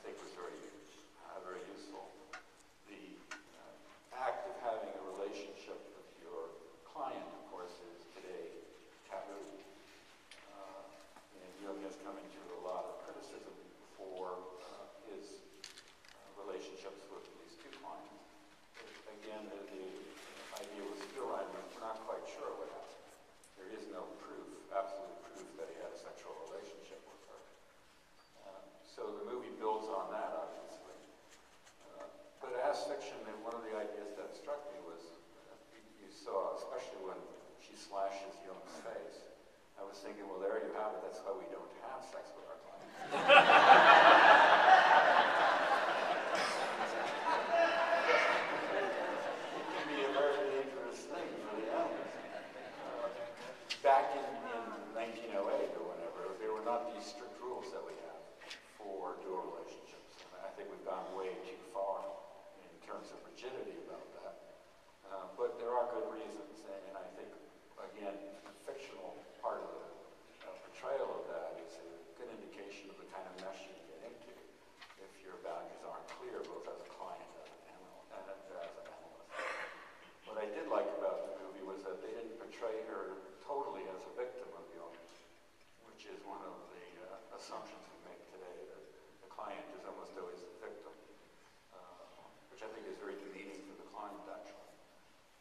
think was very useful. The act of having a relationship with your client, of course, is today taboo. And Jung has come into a lot of criticism for his relationships with these two clients. But again, the idea was still, we're not quite sure what happened. There is no proof, absolute proof, that he had a sexual relationship with her. So the movie builds on that, obviously. But as fiction, and one of the ideas that struck me was, you saw, especially when she slashes Jung's face, I was thinking, well, there you have it. That's why we don't have sex with our clients. It can be a very dangerous thing for the animals. Back in 1908 or whenever, there were not these strict rules that we have for dual relationships. And I think we've gone way too far in terms of rigidity about that. But there are good reasons, and I think, again, the fictional part of the portrayal of that is a good indication of the kind of mess you can get into if your boundaries aren't clear, both as a client and as an analyst. What I did like about the movie was that they didn't portray her totally as a victim of Jung, which is one of the assumptions we make today, that the client is almost always the victim, which I think is very demeaning to the client, actually.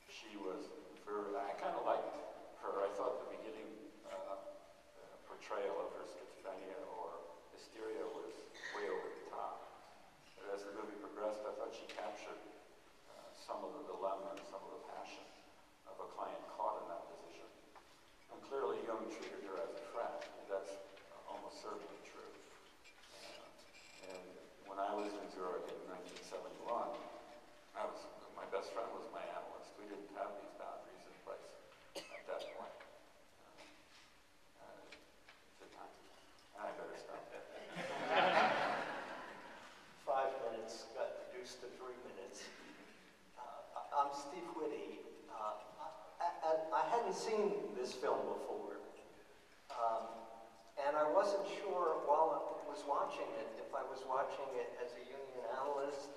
She was I kind of liked her. I thought the beginning portrayal of her schizophrenia or hysteria was way over the top. But as the movie progressed, I thought she captured some of the dilemma and some of the passion of a client caught in that position. And clearly Jung treated her as a friend, and that's almost certainly true. And when I was in Zurich in 1971, my best friend was my analyst. We didn't have these boundaries in place at that point. Good time. I better stop. 5 minutes got reduced to 3 minutes. I'm Steve Witty. I hadn't seen this film before, and I wasn't sure while I was watching it if I was watching it as a Jungian analyst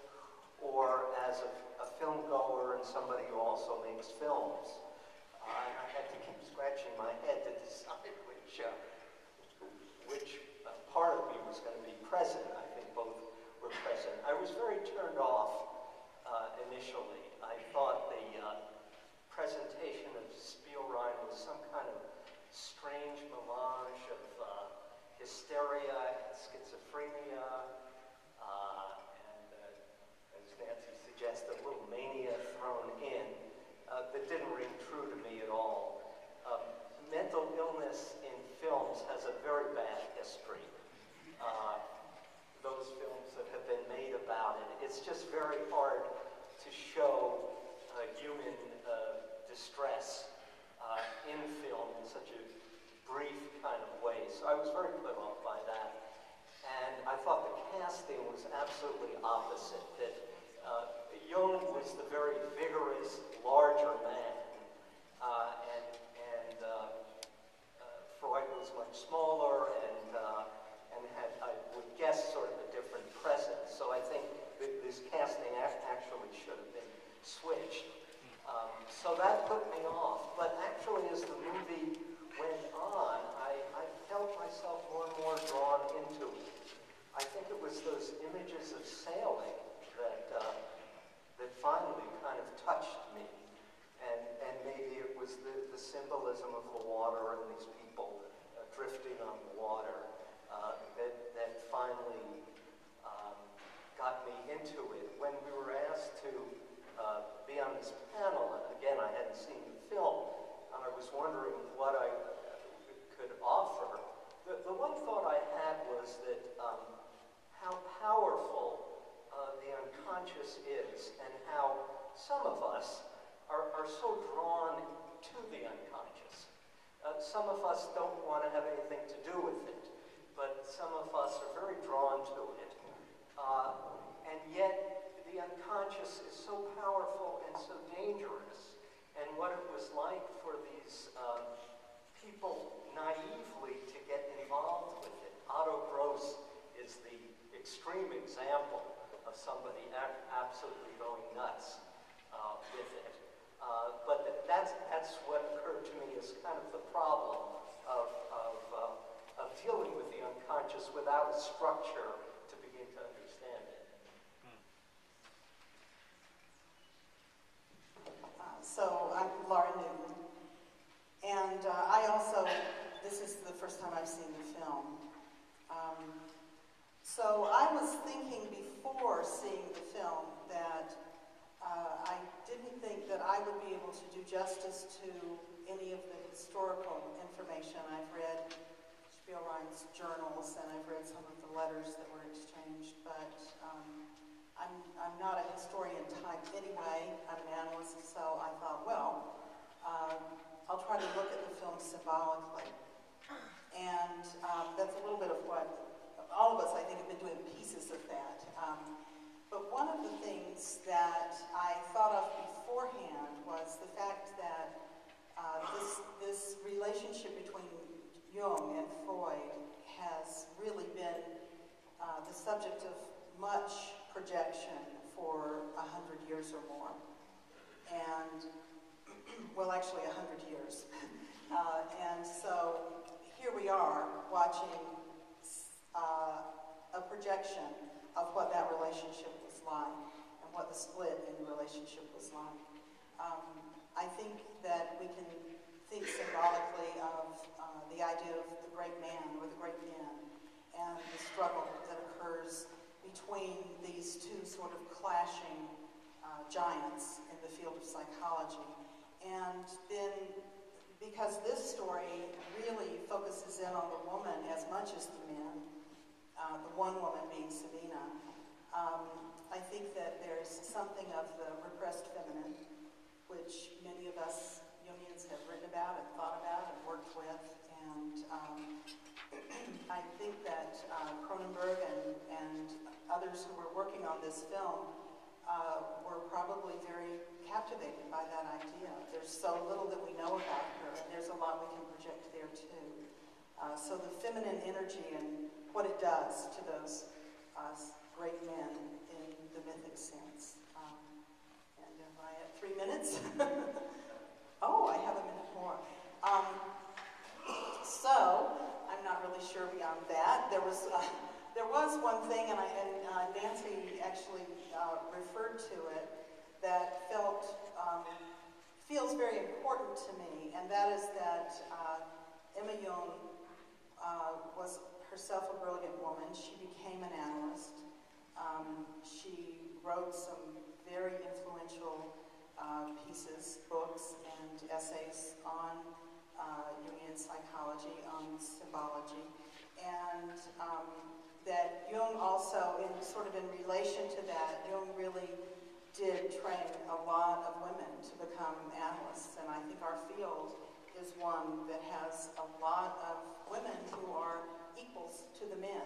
or as a film goer and somebody who also makes films. I had to keep scratching my head to decide which part of me was going to be present. I think both were present. I was very turned off initially. I thought the presentation of Spielrein was some kind of strange melange of hysteria, schizophrenia, and as Nancy suggested, a little mania thrown in that didn't ring true to me at all. Mental illness in films has a very bad history. Those films that have been made about it, it's just very hard to show human distress in film in such a brief kind of way. So I was very put off by that. And I thought the casting was absolutely opposite, that Jung was the very vigorous, larger man, and Freud was much smaller and had, I would guess, sort of a different presence. So I think this casting actually should have been switched. So that put me off. But actually, as the movie went on, I felt myself more and more drawn into it. I think it was those images of sailing that finally kind of touched me. And maybe it was the symbolism of the water and these people drifting on the water that finally got me into it. When we were asked to be on this panel, and again, I hadn't seen the film, and I was wondering what I could offer. The one thought I had was that how powerful the unconscious is, and how some of us are so drawn to the unconscious. Some of us don't want to have anything to do with it, but some of us are very drawn to it. And yet, the unconscious is so powerful and so dangerous. And what it was like for these people naively to get involved with it. Otto Gross is the extreme example of somebody absolutely going nuts with it. But that's what occurred to me as kind of the problem of dealing with the unconscious without a structure to begin to understand it. So I'm Lara Newton, and I also, this is the first time I've seen the film. So I was thinking before seeing the film that I didn't think that I would be able to do justice to any of the historical information. I've read Spielrein's journals and I've read some of the letters that were exchanged, but I'm not a historian type anyway. I'm an analyst, so I thought, well, I'll try to look at the film symbolically. And that's a little bit of what all of us, I think, have been doing pieces of that. But one of the things that I thought of beforehand was the fact that this relationship between Jung and Freud has really been the subject of much projection for 100 years or more. And, well, actually 100 years. And so here we are watching a projection of what that relationship was like and what the split in the relationship was like. I think that we can think symbolically of the idea of the great man or the great men and the struggle that occurs between these two sort of clashing giants in the field of psychology. And then, because this story really focuses in on the woman as much as the men, the one woman being Sabina, I think that there's something of the repressed feminine, which many of us Jungians have written about and thought about and worked with. And I think that Cronenberg and others who were working on this film were probably very captivated by that idea. There's so little that we know about her, and there's a lot we can project there too. So the feminine energy and what it does to those great men in the mythic sense. And am I at 3 minutes? Oh, I have a minute more. So I'm not really sure beyond that. There was one thing, and Nancy actually referred to it, that feels very important to me, and that is that Emma Jung was herself a brilliant woman. She became an analyst. She wrote some very influential pieces, books, and essays on Jungian psychology, on symbology, and that Jung also, in relation to that, Jung really did train a lot of women to become analysts, and I think our field is one that has a lot of women who are equals to the men.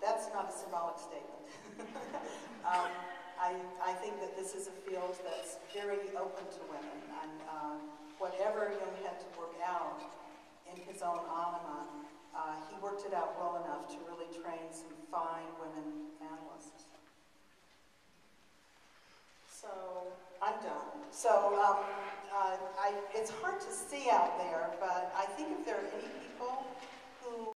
That's not a symbolic statement. I think that this is a field that's very open to women, and whatever Jung had to work out in his own anima, he worked it out well enough to really train some fine women analysts. So, I'm done. So, it's hard to see out there, but I think if there are any people